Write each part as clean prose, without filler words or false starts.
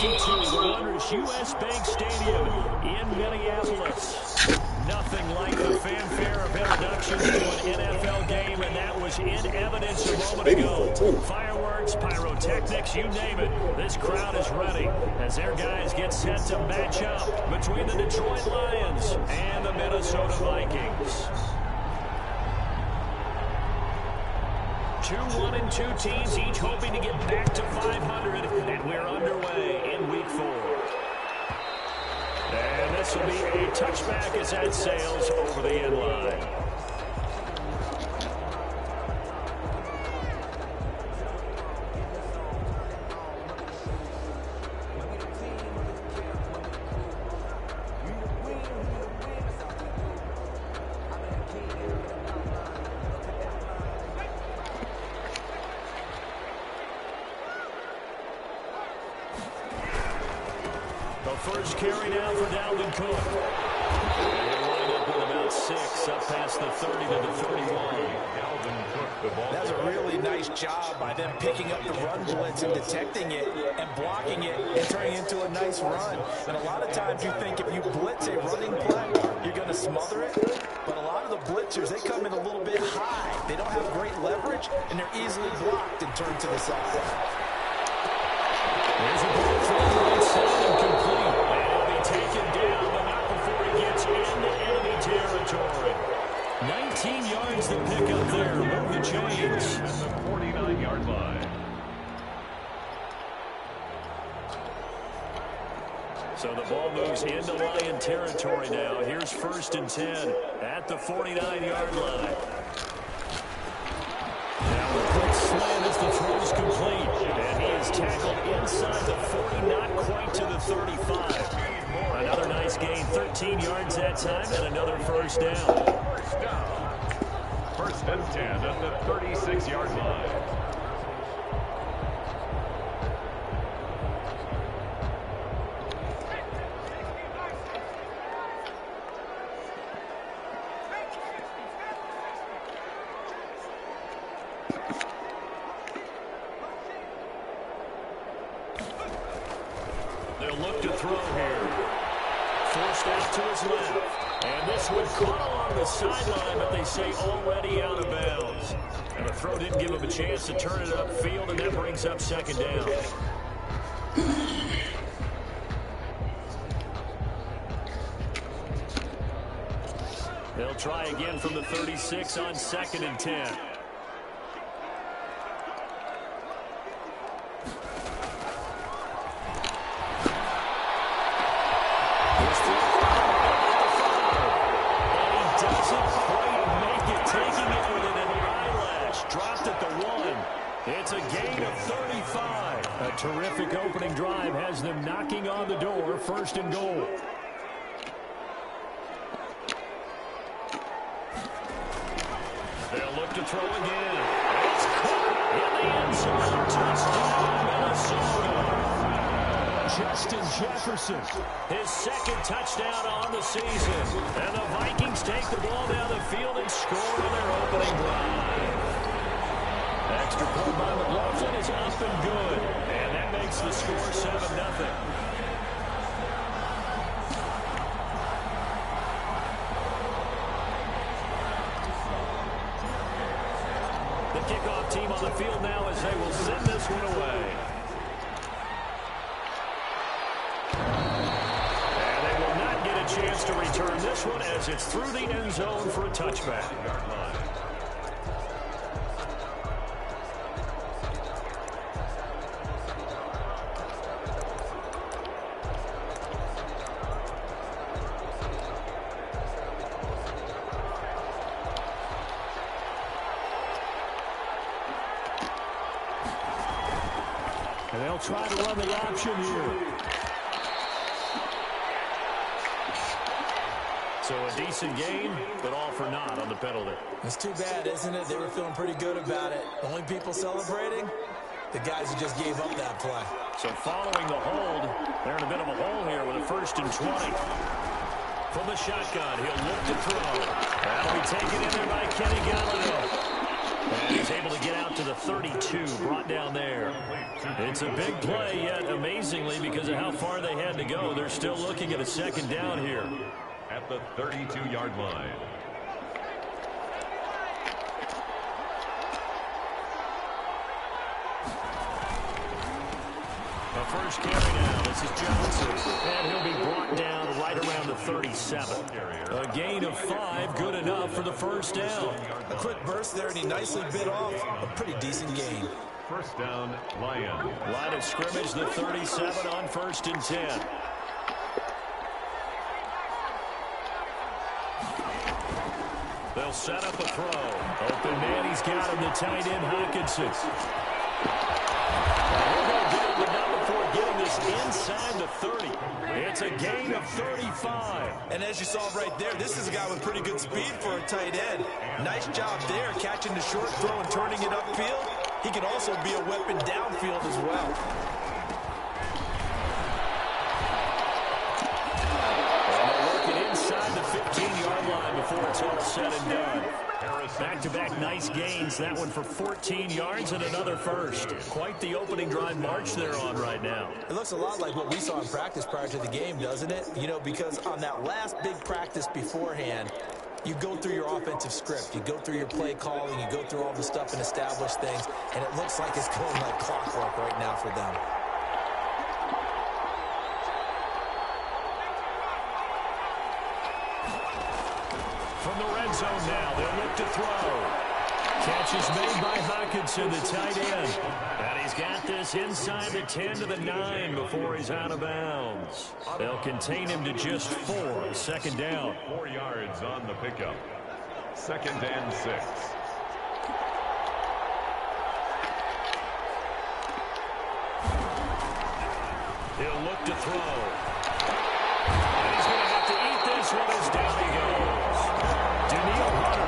the wondrous U.S. Bank Stadium in Minneapolis. Nothing like the fanfare of introductions to an NFL game, and that was in evidence a moment ago. Fireworks, pyrotechnics, you name it. This crowd is ready as their guys get set to match up between the Detroit Lions and the Minnesota Vikings. 2-1-2 teams, each hoping to get back to 500, and we're underway in Week 4. And this will be a touchback as that sails over the end line. First carry now for Dalvin Cook. And he'll line up with about 6, up past the 30 to the 31. That's a really nice job by them picking up the run blitz and detecting it and blocking it and turning it into a nice run. And a lot of times you think if you blitz a running play, you're going to smother it. But a lot of the blitzers, they come in a little bit high. They don't have great leverage, and they're easily blocked and turned to the side. There's a ball from the right side and complete. And he'll be taken down, but not before he gets into enemy territory. 19 yards to pick up there. Move the chains. At the 49-yard line. So the ball moves into Lion territory now. Here's 1st and 10 at the 49-yard line. Now the quick slant as the throw is complete. And he is tackled inside the 40, not quite to the 35. Another nice gain, 13 yards that time, and another first down. First down. 1st and 10 at the 36-yard line. They'll look to throw here. Forced out to his left. And this one caught along the sideline, but they say already out of bounds. And the throw didn't give him a chance to turn it upfield, and that brings up 2nd down. They'll try again from the 36 on 2nd and 10. It's a gain of 35. A terrific opening drive has them knocking on the door, 1st and goal. They'll look to throw again. It's caught in the end zone. Touchdown, Minnesota. Justin Jefferson, his 2nd touchdown on the season. And the Vikings take the ball down the field and score on their opening drive. Extra point by McLaughlin is up and good. And that makes the score 7-0. The kickoff team on the field now as they will send this one away. And they will not get a chance to return this one as it's through the end zone for a touchback. And they'll try to run the option here. So a decent game, but all for naught on the penalty. It's too bad, isn't it? They were feeling pretty good about it. The only people celebrating, the guys who just gave up that play. So following the hold, they're in a bit of a hole here with a 1st and 20. From the shotgun, he'll look to throw. That'll be taken in there by Kenny Galladay. And he's able to get out to the 32, brought down there. It's a big play, yet amazingly, because of how far they had to go, they're still looking at a second down here. At the 32-yard line. The first carry now. This is Johnson. And he'll be brought down right around the 37. A gain of 5, good enough for the first down. A quick burst there, and he nicely bit off a pretty decent gain. First down, Lions. Line of scrimmage, the 37 on 1st and 10. They'll set up a throw. Open man, he's got him, the tight end, Hockenson. We're going to get the number 4 getting this inside the 30. It's a gain of 35. And as you saw right there, this is a guy with pretty good speed for a tight end. Nice job there, catching the short throw and turning it upfield. He can also be a weapon downfield as well. Inside the 15-yard line before it's all said and done. Back-to-back nice gains. That one for 14 yards and another first. Quite the opening drive march they're on right now. It looks a lot like what we saw in practice prior to the game, doesn't it? You know, because on that last big practice beforehand, you go through your offensive script. You go through your play calling. You go through all the stuff and establish things. And it looks like it's going like clockwork right now for them. From the red zone now, they'll look to throw. Catch is made by Hockenson, the tight end. And he's got this inside the 10 to the 9 before he's out of bounds. They'll contain him to just 4. Second down. 4 yards on the pickup. 2nd and 6. He'll look to throw. And he's going to have to eat this one as down he goes. Daniil Hunter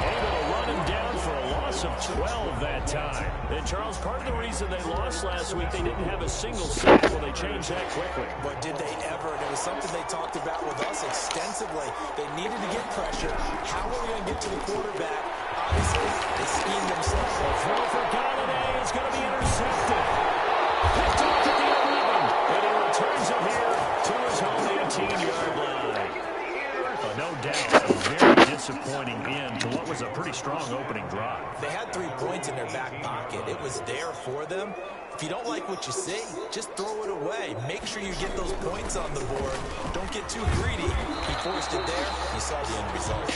able to run him down for a loss of 12 that time. And Charles, part of the reason they lost last week, they didn't have a single sack. Well, they changed that quickly. But did they ever? And it was something they talked about with us extensively. They needed to get pressure. How are we going to get to the quarterback? Obviously, they schemed themselves. The throw for Galladay is going to be intercepted. Picked off at the 11. And he returns it here to his home 18-yard line. No doubt, a very disappointing end to what was a pretty strong opening drive. They had 3 points in their back pocket. It was there for them. If you don't like what you see, just throw it away. Make sure you get those points on the board. Don't get too greedy. He forced it there. You saw the end result.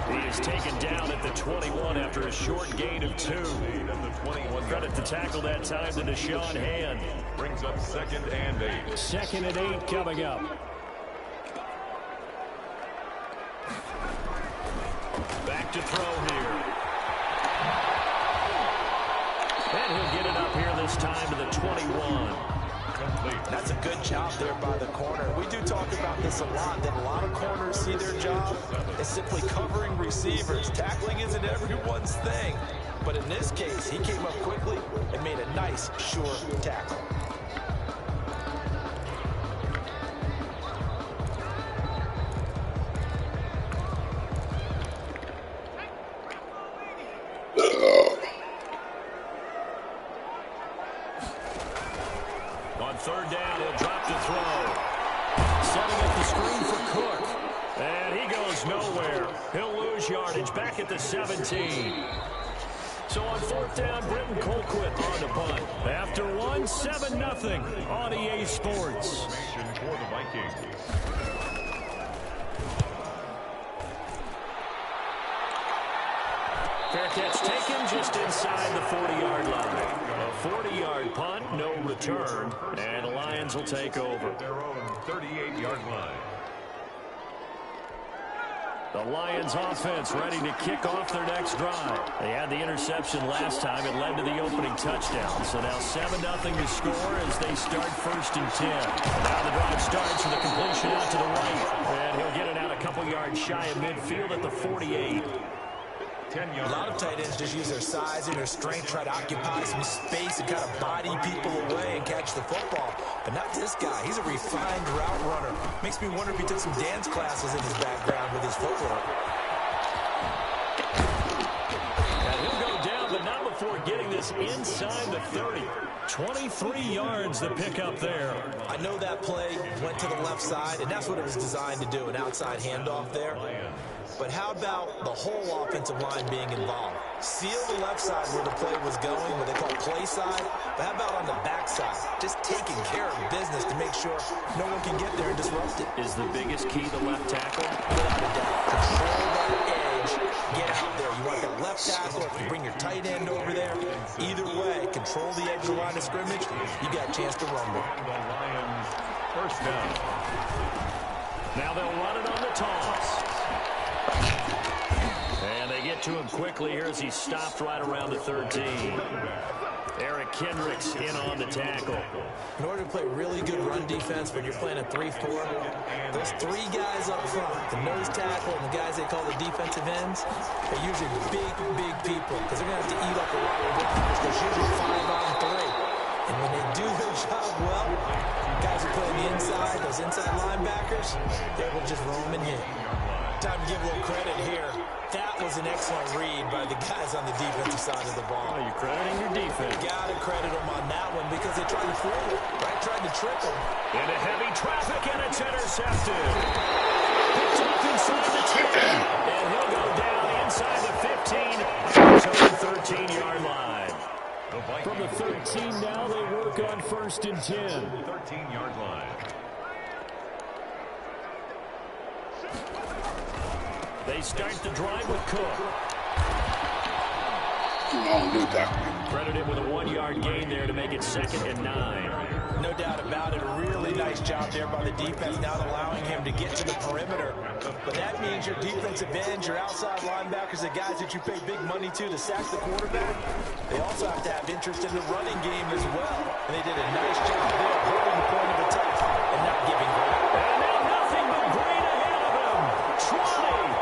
He is taken down at the 21 after a short gain of 2. Credit the tackle that time to Deshaun Hand. Brings up 2nd and 8. 2nd and 8 coming up. Back to throw here. And he'll get it up here this time to the 21. That's a good job there by the corner. We do talk about this a lot, that a lot of corners see their job as simply covering receivers. Tackling isn't everyone's thing. But in this case, he came up quickly and made a nice, sure tackle. On 3rd down, he'll drop to throw. Setting up the screen for Cook. And he goes nowhere. He'll lose yardage back at the 17. So on 4th down, Britton Colquitt on the punt. After 1, 7-0 on EA Sports. For the Vikings. Fair catch taken just inside the 40-yard line. A 40-yard punt, no return, and the Lions will take over. Their own 38-yard line. The Lions offense ready to kick off their next drive. They had the interception last time. It led to the opening touchdown. So now 7-0 to score as they start 1st and 10. Now the drive starts with a completion out to the right. And he'll get it out a couple yards shy of midfield at the 48. A lot of tight ends just use their size and their strength, try to occupy some space and kind of body people away and catch the football. But not this guy. He's a refined route runner. Makes me wonder if he took some dance classes in his background with his footwork. And he'll go down, but not before getting this inside the 30. 23 yards to pick up there. I know that play went to the left side, and that's what it was designed to do, an outside handoff there. But how about the whole offensive line being involved? Seal the left side where the play was going, what they call play side. But how about on the back side? Just taking care of business to make sure no one can get there and disrupt it. Is the biggest key the left tackle? Without a doubt. Control that edge. Get out there. You want that left tackle. If you bring your tight end over there, either way, control the edge of the line of scrimmage, you got a chance to rumble. The Lions, first down. Now they'll run it on the toss. And they get to him quickly here as he stopped right around the 13. Eric Kendricks in on the tackle. In order to play really good run defense when you're playing a 3-4, those three guys up front, the nose tackle and the guys they call the defensive ends, are usually big people because they're going to have to eat up a lot of blockers. There's usually 5-on-3. And when they do their job well, guys who play on the inside, those inside linebackers, they're able to just roam and hit. Time to give a little credit here. That was an excellent read by the guys on the defensive side of the ball. Oh, you're crediting your defense. Got to credit them on that one because they tried to fool him, right? Tried to trick him. Into heavy traffic, and it's intercepted. Picked up inside the 10. And he'll go down inside the 15. So the 13-yard line. From the 13 now, they work on 1st and 10. 13-yard line. They start the drive with Cook. Credited with a 1-yard gain there to make it 2nd and 9. No doubt about it. A really nice job there by the defense, not allowing him to get to the perimeter. But that means your defensive ends, your outside linebackers, the guys that you pay big money to sack the quarterback, they also have to have interest in the running game as well. And they did a nice job there, holding the point of attack and not giving ground. And now nothing but green ahead of him. 20.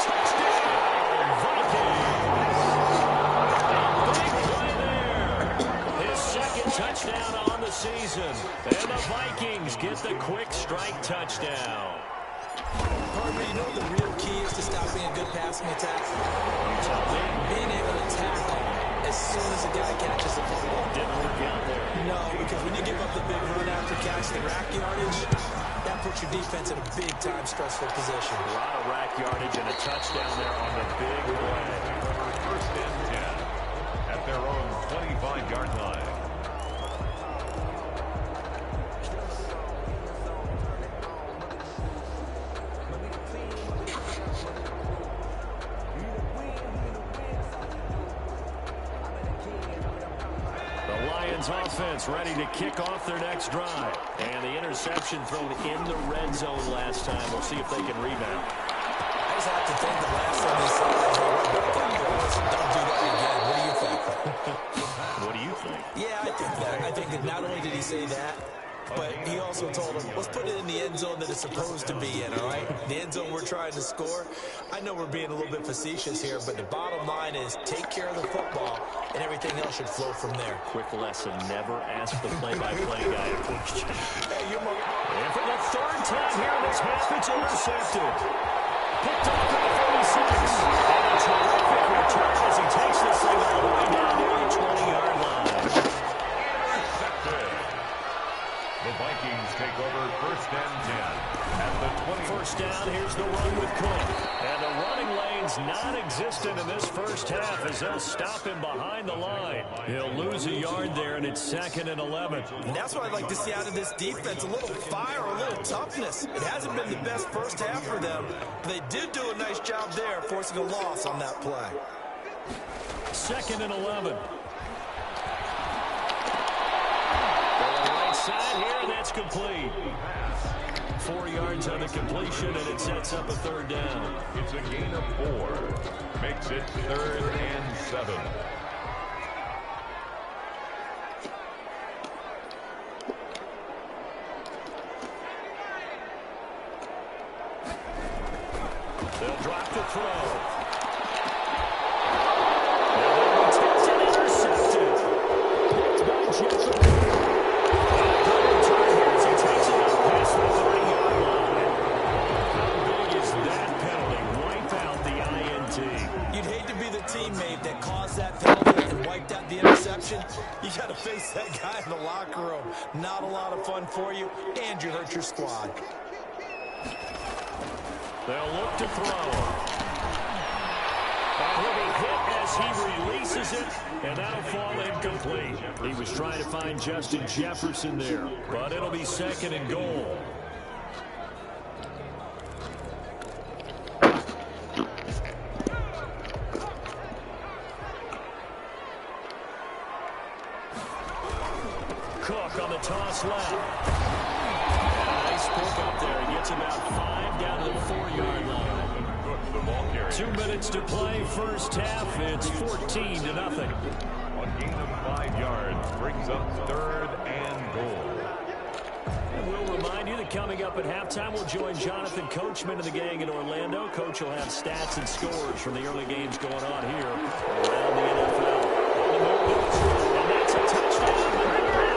Touchdown, Vikings. Big play there. His 2nd touchdown on the season. And the Vikings get the quick strike touchdown. Harvey, you know what the real key is to stopping a good passing attack? You tell me. Being able to tackle as soon as a guy catches the football. Didn't work out there. No, because when you give up the big run after catch, the rack yardage, that puts your defense in a big-time stressful position. A lot of rack yardage and a touchdown there on the big play. First and 10 at their own 25-yard line. Offense ready to kick off their next drive. And the interception thrown in the red zone last time. We'll see if they can rebound. I just have to think the last time they saw that, they went back out there. Listen, don't do that again. What do you think? What do you think? Yeah, I think that. I think that not only did he say that, but he also told him, let's put it in the end zone that it's supposed to be in, all right? The end zone we're trying to score. I know we're being a little bit facetious here, but the bottom line is take care of the football, and everything else should flow from there. Quick lesson, never ask the play-by-play guy a question. Hey, you're my... And for the 3rd time here in this half, it's intercepted. Picked off at the 46. And a terrific return as he takes this thing all the way down near the 20-yard line. The Vikings take over 1st and 10 at the 20. 1st down, here's the run with Cook. And the running lane's non-existent in this first half as they'll stop him behind the line. He'll lose a yard there, and it's 2nd and 11. And that's what I'd like to see out of this defense, a little fire, a little toughness. It hasn't been the best first half for them. They did do a nice job there, forcing a loss on that play. 2nd and 11. Side here, and that's complete. 4 yards on the completion, and it sets up a 3rd down. It's a gain of 4. Makes it 3rd and 7. They'll drop the throw. Now they're attempted, intercepted. Picked by Jeffrey. You'd hate to be the teammate that caused that penalty and wiped out the interception. You got to face that guy in the locker room. Not a lot of fun for you, and you hurt your squad. They'll look to throw. He'll be hit as he releases it, and that'll fall incomplete. He was trying to find Justin Jefferson there, but it'll be 2nd and goal. Cook on the toss left. Nice pick up there. He gets about 5 down to the 4-yard line. 2 minutes to play, first half. It's 14-0. A gain of 5 yards brings up 3rd and goal. And we'll remind you that coming up at halftime, we'll join Jonathan Coachman and the gang in Orlando. Coach will have stats and scores from the early games going on here around the NFL. And that's a touchdown.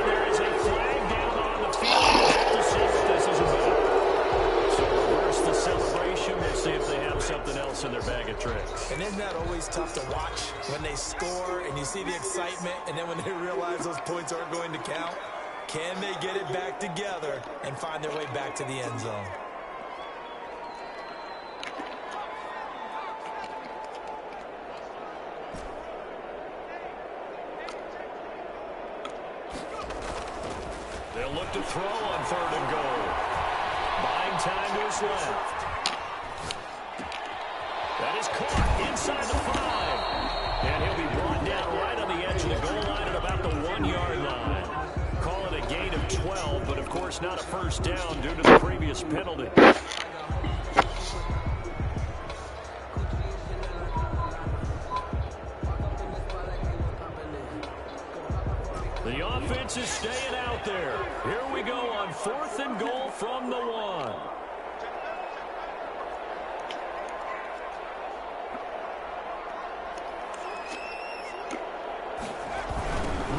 There is a flag down on the field. We'll have to see what this is about. So reverse the celebration. We'll see if they have something else in their bag of tricks. And isn't that always tough to watch when they score and you see the excitement, and then when they realize those points aren't going to count? Can they get it back together and find their way back to the end zone? They'll look to throw on 3rd and goal. Buying time to his left. That is caught inside the 5. And he'll be brought down right on the edge of the goal line at about the 1-yard line. Call it a gain of 12, but of course not a first down due to the previous penalty. The offense is staying out there. Here we go on 4th and goal from the 1.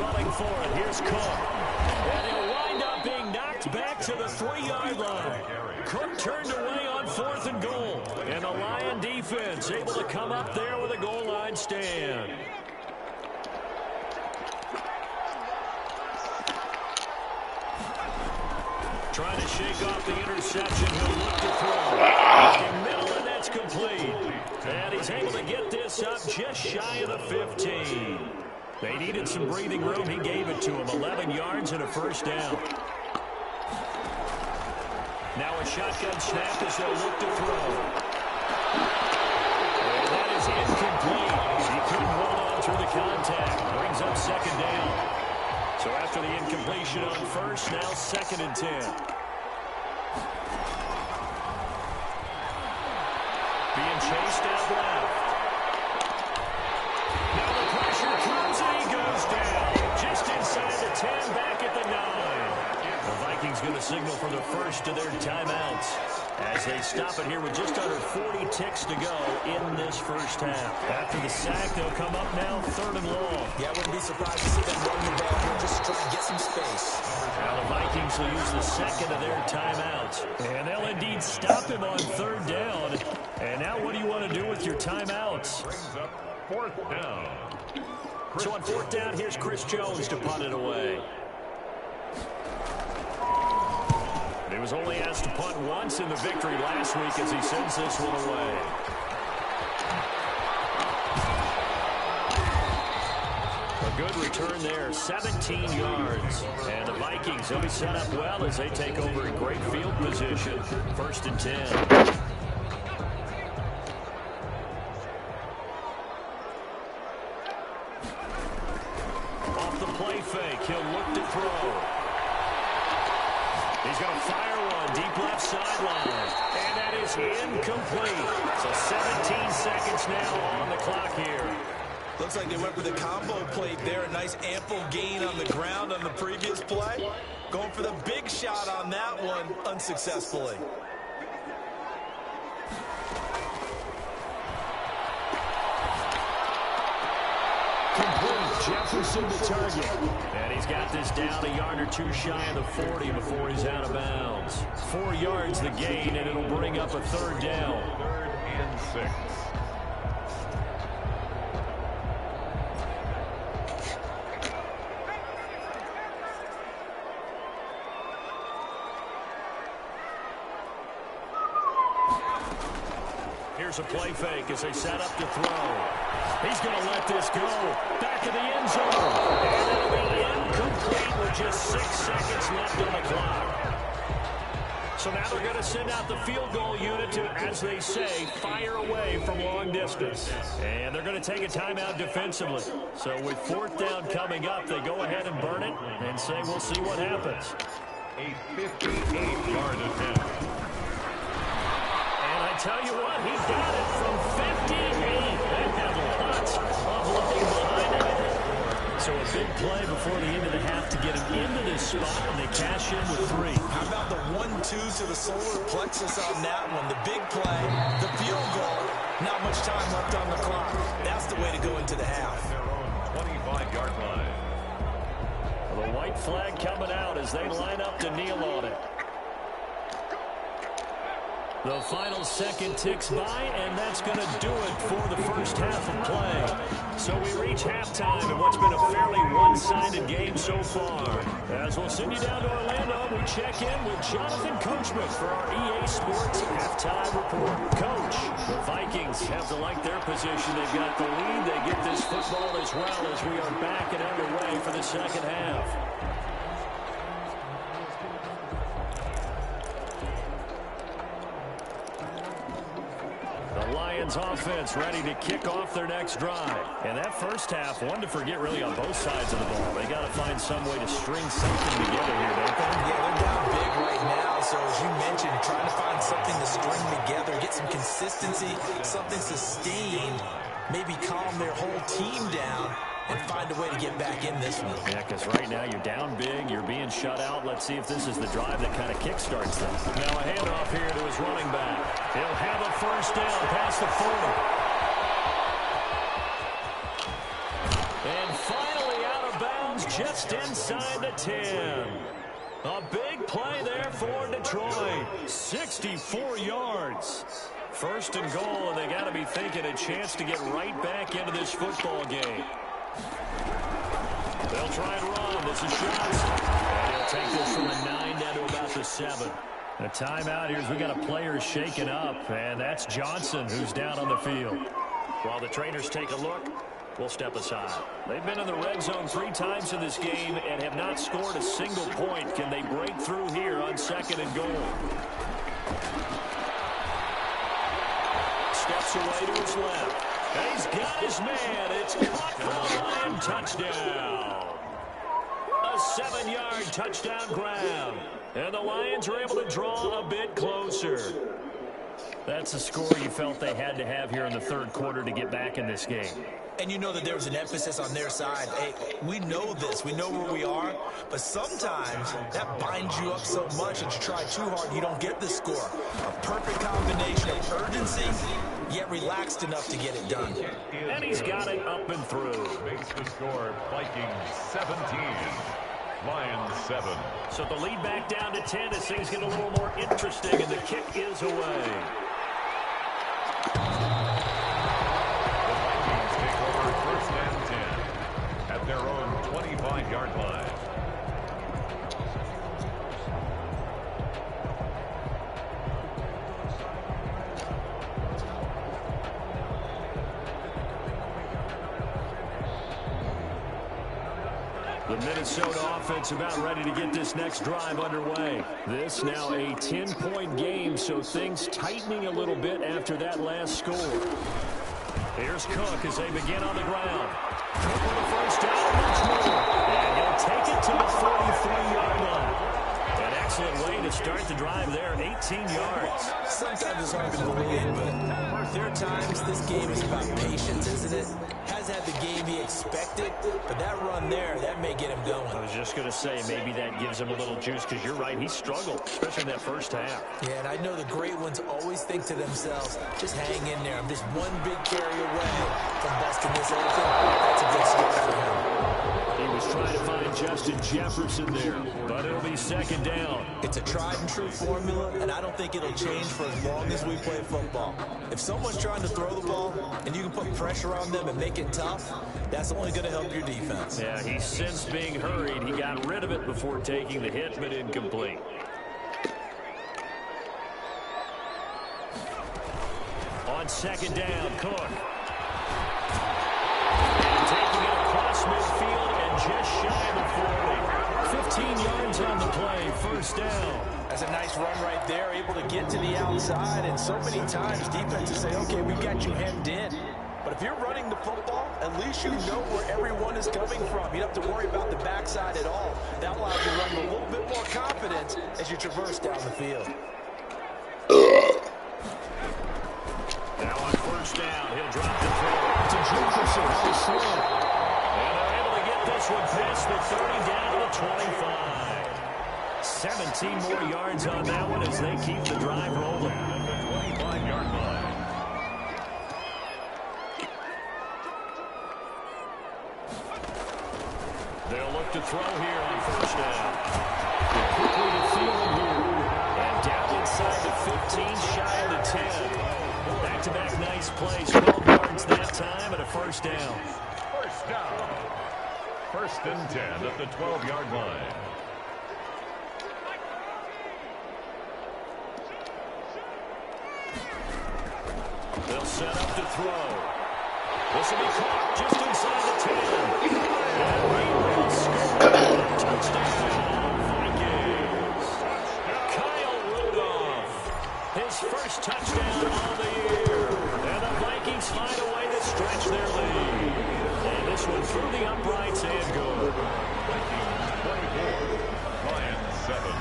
Running for it. Here's Cook. And he'll wind up being knocked back to the 3-yard line. Cook turned away on 4th and goal. And the Lion defense able to come up there with a goal line stand. Trying to shake off the interception. He'll look to throw. In middle, and that's complete. And he's able to get this up just shy of the 15. They needed some breathing room. He gave it to him. 11 yards and a first down. Now a shotgun snap as they'll look to throw. And that is incomplete. He couldn't hold on through the contact. Brings up 2nd down. So after the incompletion on 1st, now 2nd and 10. Being chased out left. Now the pressure comes and he goes down. Just inside the 10, back at the 9. The Vikings going to signal for the first of their timeouts as they stop it here with just under 40 ticks to go in this first half. After the sack, they'll come up now 3rd and long. Yeah, I wouldn't be surprised to see them run the ball here just to try and get some space. Now the Vikings will use the 2nd of their timeouts. And they'll indeed stop him on 3rd down. And now what do you want to do with your timeouts? Brings up 4th down. So on 4th down, here's Chris Jones to punt it away. He was only asked to punt once in the victory last week as he sends this one away. A good return there, 17 yards. And the Vikings, they'll be set up well as they take over in great field position. 1st and 10. Off the play fake, he'll look to throw. He's going to fire one deep left sideline. And that is incomplete. So 17 seconds now on the clock here. Looks like they went for the combo plate there. A nice ample gain on the ground on the previous play. Going for the big shot on that one unsuccessfully. Complete. Jefferson the target. And he's got this down a yard or two shy of the 40 before he's out of bounds. 4 yards the gain, and it'll bring up a 3rd down. 3rd and 6. Here's a play fake as they set up to throw. He's going to let this go. Back in the end zone. And it'll be incomplete with just 6 seconds left on the clock. So now they're going to send out the field goal unit to, as they say, fire away from long distance. And they're going to take a timeout defensively. So with 4th down coming up, they go ahead and burn it and say we'll see what happens. A 58-yard attempt. And I tell you what, he got it from 58. That had lots of looking behind it. So a big play before the end of the half to get him into this spot, and they cash in with 3. How about the 1-2 to the solar plexus on that one? The big play, the field goal, not much time left on the clock. That's the way to go into the half. Their own 25-yard line. The white flag coming out as they line up to kneel on it. The final second ticks by, and that's going to do it for the first half of play. So we reach halftime in what's been a fairly one-sided game so far. As we'll send you down to Orlando, we check in with Jonathan Coachman for our EA Sports halftime report. Coach, the Vikings have to like their position. They've got the lead. They get this football as well as we are back and underway for the second half. Offense ready to kick off their next drive. And that first half, one to forget really on both sides of the ball. They got to find some way to string something together here, don't they? Yeah, they're down big right now. So as you mentioned, trying to find something to string together, get some consistency, something sustained, maybe calm their whole team down and find a way to get back in this one. Yeah, because right now you're down big, you're being shut out. Let's see if this is the drive that kind of kickstarts them. Now a handoff here to his running back. He'll have a first down past the 40. And finally out of bounds just inside the 10. A big play there for Detroit. 64 yards. First and goal, and they got to be thinking a chance to get right back into this football game. They'll try and run. This is Johnson. And he'll take this from the 9 down to about the 7. A timeout here as we got a player shaken up, and that's Johnson who's down on the field. While the trainers take a look, we'll step aside. They've been in the red zone 3 times in this game and have not scored a single point. Can they break through here on 2nd and goal? Steps away to his left. And he's got his man. It's caught for the Lion touchdown. A 7-yard touchdown grab. And the Lions are able to draw a bit closer. That's a score you felt they had to have here in the 3rd quarter to get back in this game. And you know that there was an emphasis on their side. Hey, we know this. We know where we are. But sometimes that binds you up so much that you try too hard, you don't get the score. A perfect combination of urgency, yet relaxed enough to get it done. And he's got it up and through. Makes the score Vikings 17. Lions 7. So the lead back down to 10 as things get a little more interesting, and the kick is away. First and 10 at their own 25-yard line. The Minnesota offense about ready to get this next drive underway. This now a 10-point game, so things tightening a little bit after that last score. Here's Cook as they begin on the ground. Cook with the first down, much more. And he'll take it to the 43-yard line. An excellent way to start the drive there, 18 yards. Sometimes it's hard to believe, but there are times this game is about patience, isn't it? Has had the game he expected, but that run there, that may get him going. I was just going to say, maybe that gives him a little juice, because you're right, he struggled, especially in that first half. Yeah, and I know the great ones always think to themselves, just hang in there. I'm just one big carry away from busting this open. That's a good start for him. He was trying to find Justin Jefferson there, but it'll be 2nd down. It's a tried-and-true formula, and I don't think it'll change for as long as we play football. If someone's trying to throw the ball, and you can put pressure on them and make it tough, that's only going to help your defense. Yeah, he's since being hurried. He got rid of it before taking the hit, but incomplete. On on second down. Cook. And taking it across midfield and just shy of the 40. 15 yards on the play. First down. That's a nice run right there, able to get to the outside. And so many times defenses say, okay, we've got you hemmed in. But if you're running the football, at least you know where everyone is coming from. You don't have to worry about the backside at all. That allows you to run with a little bit more confidence as you traverse down the field. Now on first down, he'll drop the throw to Jefferson. And they're able to get this one past the 30 down to the 25. 17 more yards on that one as they keep the drive rolling. At the 25-yard line. They'll look to throw here on first down. Quickly to Thielen here. And down inside the 15, shy of the 10. Back-to-back nice plays. 12 yards that time and a first down. First down. First and 10 at the 12-yard line. They'll set up to throw. This will be caught just inside the 10. And Reed will score. Touchdown, Vikings. Kyle Rudolph. His first touchdown on the year. And the Vikings find a way to stretch their lead. And this one through the uprights and good. Vikings 24, Lions 7.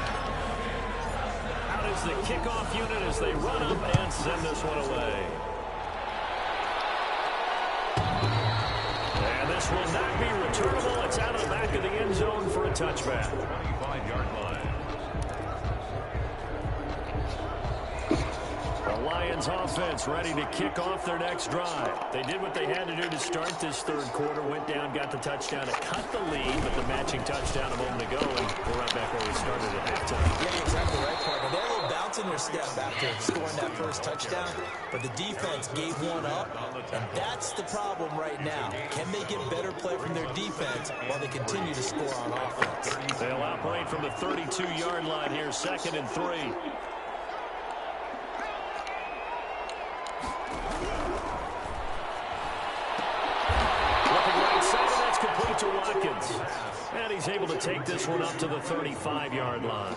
Out is the kickoff unit as they run up and send this one away. And this will not be returnable. It's out of the back of the end zone for a touchback. 25-yard line. The Lions offense ready to kick off their next drive. They did what they had to do to start this third quarter. Went down, got the touchdown to cut the lead, but the matching touchdown a moment ago, and we're right back where we started at halftime. Yeah, you're exactly right, partner. They had a little bounce in their step after scoring that first touchdown, but the defense gave one up, and that's the problem right now. Can they get better play from their defense while they continue to score on offense? They'll operate from the 32-yard line here, 2nd and 3. Complete to Watkins. And he's able to take this one up to the 35-yard line.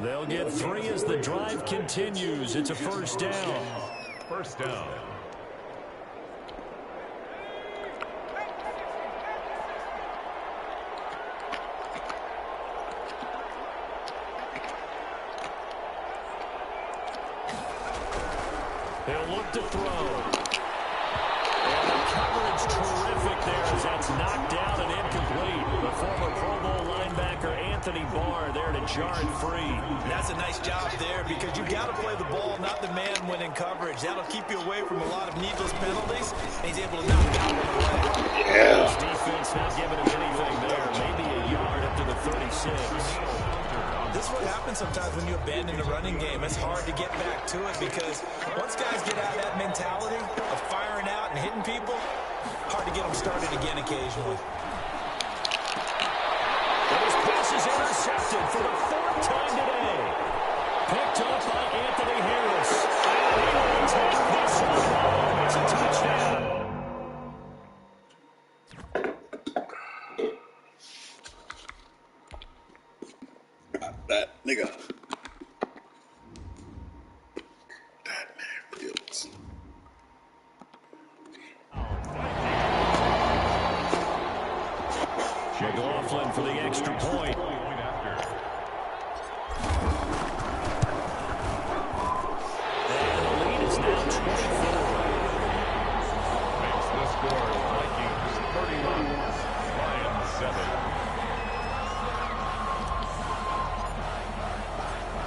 They'll get 3 as the drive continues. It's a first down. First down. They'll look to throw. And the coverage terrific there as that's knocked down and incomplete. The former Pro Bowl linebacker Anthony Barr there to jar it free. That's a nice job there because you've got to play the ball, not the man when in coverage. That'll keep you away from a lot of needless penalties, and he's able to knock down one away. Yeah. This defense not giving him anything there. Maybe a yard up to the 36. This is what happens sometimes when you abandon the running game. It's hard to get back to it because once guys get out of that mentality of firing out and hitting people, hard to get them started again occasionally. And his pass is intercepted for the 4th time today. Picked up by Anthony Harris. And he will take this one home. It's a touchdown. That nigga. That man Fields. McLaughlin for the extra point. Point after. And the lead is now 24. Makes the score Vikings 31, Lions 7.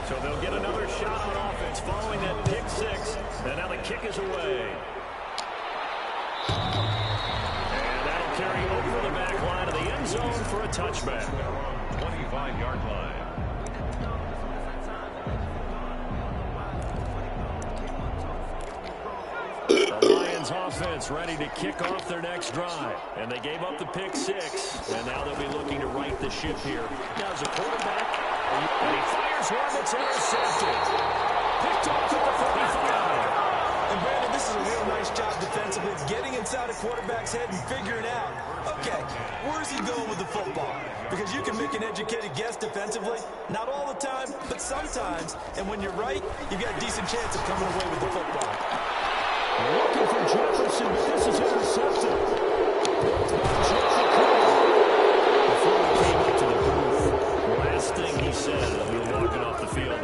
So they'll get another shot on offense following that pick 6. And now the kick is away. And that'll carry over the back line of the end zone for a touchback. 25-yard line. The Lions offense ready to kick off their next drive. And they gave up the pick 6. And now they'll be looking to right the ship here. Now as a quarterback, and he fires one that's intercepted. Picked off at the 45. And Brandon, this does a real nice job defensively getting inside a quarterback's head and figuring out, okay, where's he going with the football? Because you can make an educated guess defensively, not all the time, but sometimes. And when you're right, you've got a decent chance of coming away with the football. Looking for Jefferson, but this is intercepted. Before he came up to the booth, last thing he said as we were walking off the field,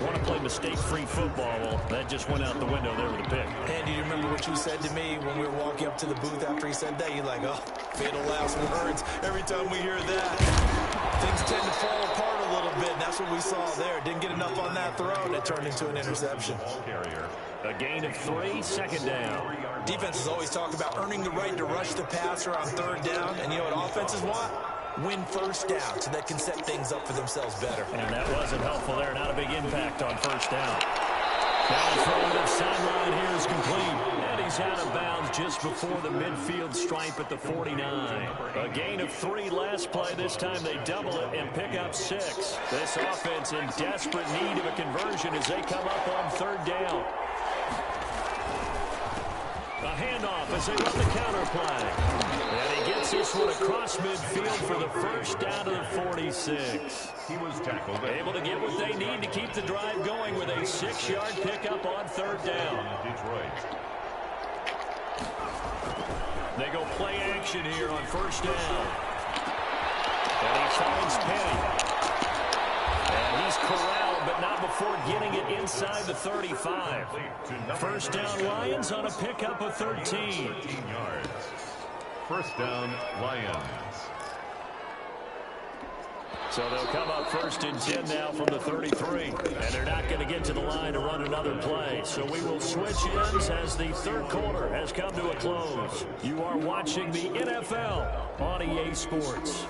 want to play mistake-free football. Well, that just went out the window there with a pick. And do you remember what you said to me when we were walking up to the booth after he said that? You're like, oh, fatal last words. Every time we hear that, things tend to fall apart a little bit, and that's what we saw there. Didn't get enough on that throw, and it turned into an interception. A gain of 3, second down. Defenses always talk about earning the right to rush the passer on third down, and you know what offenses want? Win first down so they can set things up for themselves better. And that wasn't helpful there. Not a big impact on first down. Now the throw to the sideline here is complete. And he's out of bounds just before the midfield stripe at the 49. A gain of 3 last play. This time they double it and pick up 6. This offense in desperate need of a conversion as they come up on third down. A handoff as they run the counter play. And he gets this one across midfield for the first down to the 46. He was tackled. Able to get what they need to keep the drive going with a 6-yard pickup on third down. Detroit. They go play action here on first down. And he finds Penny. And he's corralled, but not before getting it inside the 35. First down Lions on a pickup of 13. 13 yards. First down, Lions. So they'll come up first and 10 now from the 33. And they're not going to get to the line to run another play. So we will switch ends as the third quarter has come to a close. You are watching the NFL on EA Sports.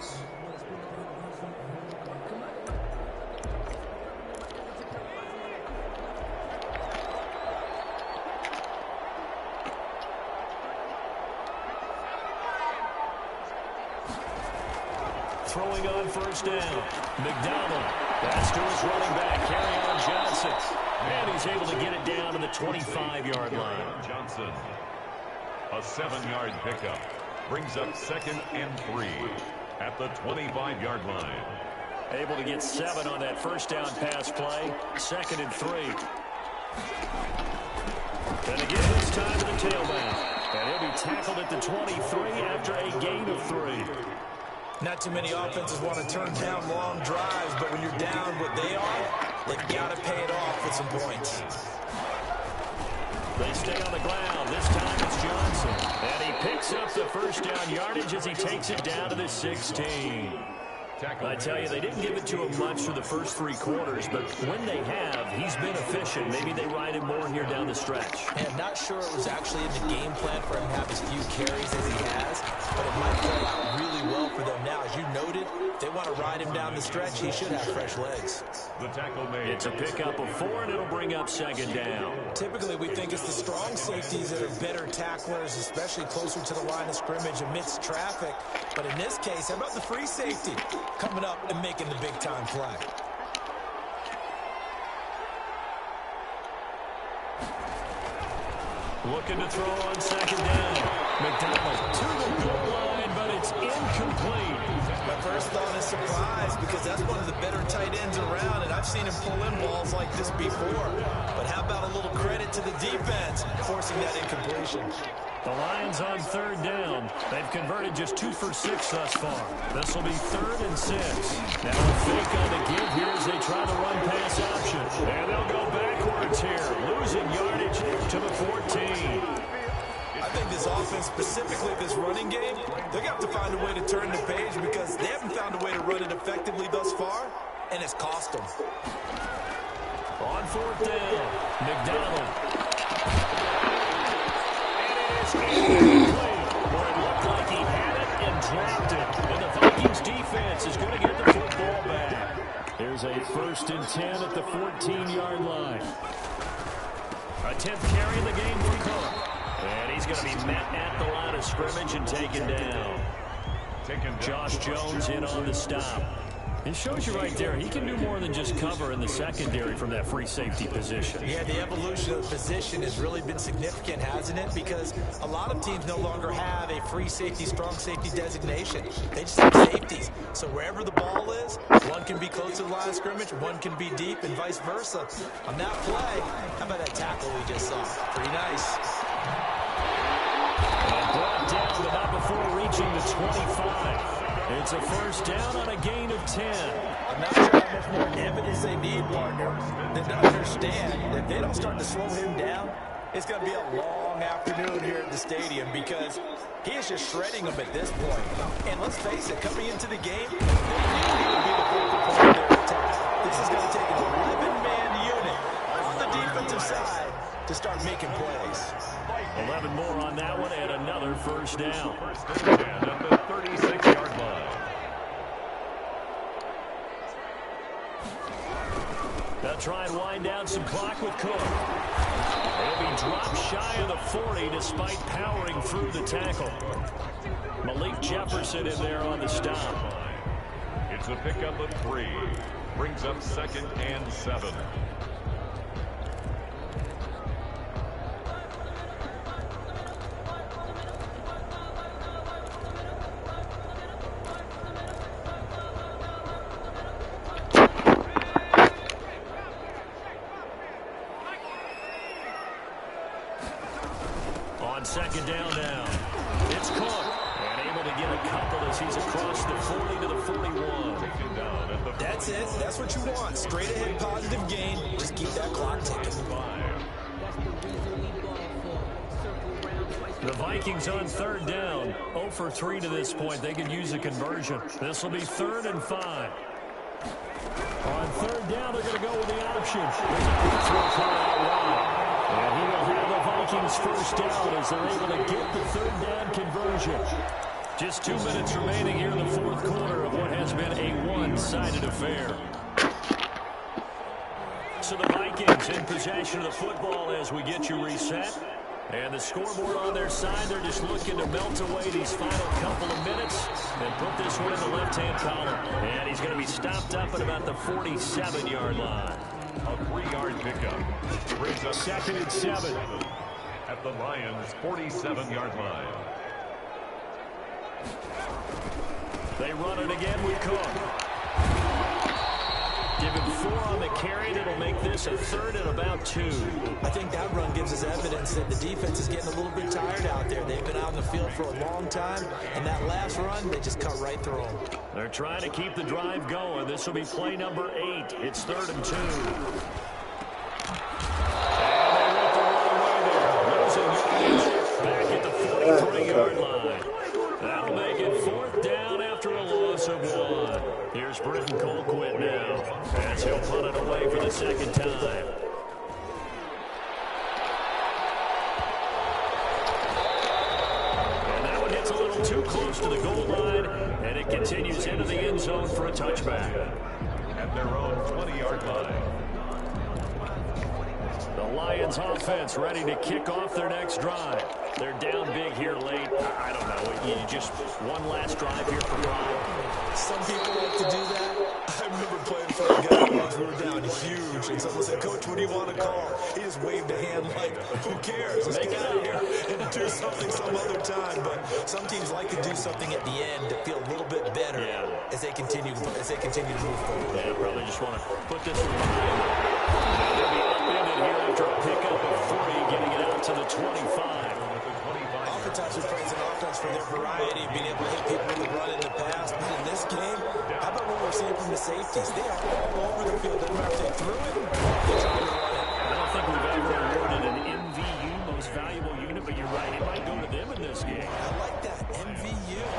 Throwing on first down. McDonald. That's to his running back, Kerryon Johnson. And he's able to get it down to the 25-yard line. Johnson. A 7-yard pickup. Brings up 2nd and 3 at the 25-yard line. Able to get 7 on that first down pass play. 2nd and 3. And again, this time to the tailback. And he'll be tackled at the 23 after a gain of 3. Not too many offenses want to turn down long drives, but when you're down what they are, they've got to pay it off with some points. They stay on the ground. This time it's Johnson. And he picks up the first down yardage as he takes it down to the 16. I tell you, they didn't give it to him much for the first 3 quarters, but when they have, he's been efficient. Maybe they ride him more here down the stretch. And not sure it was actually in the game plan for him to have as few carries as he has, but it might play out really well for them now. As you noted, if they want to ride him down the stretch, he should have fresh legs. The tackle made. It's a pickup of 4, and it'll bring up 2nd down. Typically, we think it's the strong safeties that are better tacklers, especially closer to the line of scrimmage amidst traffic. But in this case, how about the free safety coming up and making the big-time play? Looking to throw on 2nd down. McDonald to the goal line, but it's incomplete. My first thought is surprise, because that's one of the better tight ends around, and I've seen him pull in balls like this before. But how about a little credit to the defense forcing that incompletion? The Lions on 3rd down. They've converted just 2 for 6 thus far. This will be 3rd and 6. Now a fake on the give here as they try to run pass option. And they'll go backwards here, losing yardage to the 14. I think this offense, specifically this running game, they're going to have to find a way to turn the page because they haven't found a way to run it effectively thus far, and it's cost them. On 4th down, McDonald. And it looked like he had it and dropped it. And the Vikings defense is going to get the football back. There's a 1st and 10 at the 14-yard line. A 10th carry in the game for Cook. And he's going to be met at the line of scrimmage and taken down. Josh Jones in on the stop. It shows you right there, he can do more than just cover in the secondary from that free safety position. Yeah, the evolution of the position has really been significant, hasn't it? Because a lot of teams no longer have a free safety, strong safety designation. They just have safeties. So wherever the ball is, one can be close to the line of scrimmage, one can be deep, and vice versa. On that play, how about that tackle we just saw? Pretty nice. Brought down, but not before reaching the 25. It's a first down on a gain of 10. I'm not sure how much more evidence they need, partner, than to understand that if they don't start to slow him down, it's going to be a long afternoon here at the stadium because he is just shredding them at this point. And let's face it, coming into the game, they knew he would be the focal point of their attack. This is going to take an 11-man unit on the defensive side to start making plays. 11 more on that one and another first down. First and 10 at the 36-yard line. They'll try and wind down some clock with Cook. He'll be dropped shy of the 40 despite powering through the tackle. Malik Jefferson in there on the stop. It's a pickup of 3. Brings up 2nd and 7. Second down now. It's Cook. And able to get a couple as he's across the 40 to the 41. That's it. That's what you want. Straight ahead positive gain. Just keep that clock ticking. The Vikings on third down. 0 for 3 to this point. They could use a conversion. This will be 3rd and 5. On third down, they're going to go with the option. And he will have the Vikings first down as they're able to get the third down conversion. Just 2 minutes remaining here in the fourth quarter of what has been a one-sided affair. So the Vikings in possession of the football as we get you reset. And the scoreboard on their side, they're just looking to melt away these final couple of minutes and put this one in the left-hand column. And he's going to be stopped up at about the 47-yard line. A 3-yard pickup. Brings up 2nd and 7. At the Lions' 47-yard line. They run it again with Cook. Give him 4 on the carry. That'll make this a 3rd and about 2. I think that run gives us evidence that the defense is getting a little bit tired out there. They've been out in the field for a long time, and that last run, they just cut right through them. They're trying to keep the drive going. This will be play number 8. It's 3rd and 2. Back at the 43-yard line. That'll make it 4th down after a loss of 1. Here's Britton Colquitt now as he'll punt it away for the 2nd time. And that one hits a little too close to the goal line, and it continues into the end zone for a touchback. At their own 20-yard line. The Lions offense ready to kick off their next drive. They're down big here late. I don't know. You just one last drive here for Brian. Some people like to do that. I remember playing for a guy once we were down huge, and someone said, "Coach, what do you want to call?" He just waved a hand like, "Who cares? Let's get out of here and do something some other time." But some teams like to do something at the end to feel a little bit better as they continue to move forward. Yeah, probably just want to put this one behind them. They'll be upended here after a pickup of 40, getting it out to the 25. Oftentimes we praise an offense for their variety of being able to hit people with the run in the past. But in this game, how about what we're seeing from the safeties? They are all over the field. Doesn't matter if they threw it, they tried to run it. I don't think we've ever awarded an MVU, most valuable unit, but you're right. It might go to them in this game. I like that. MVU.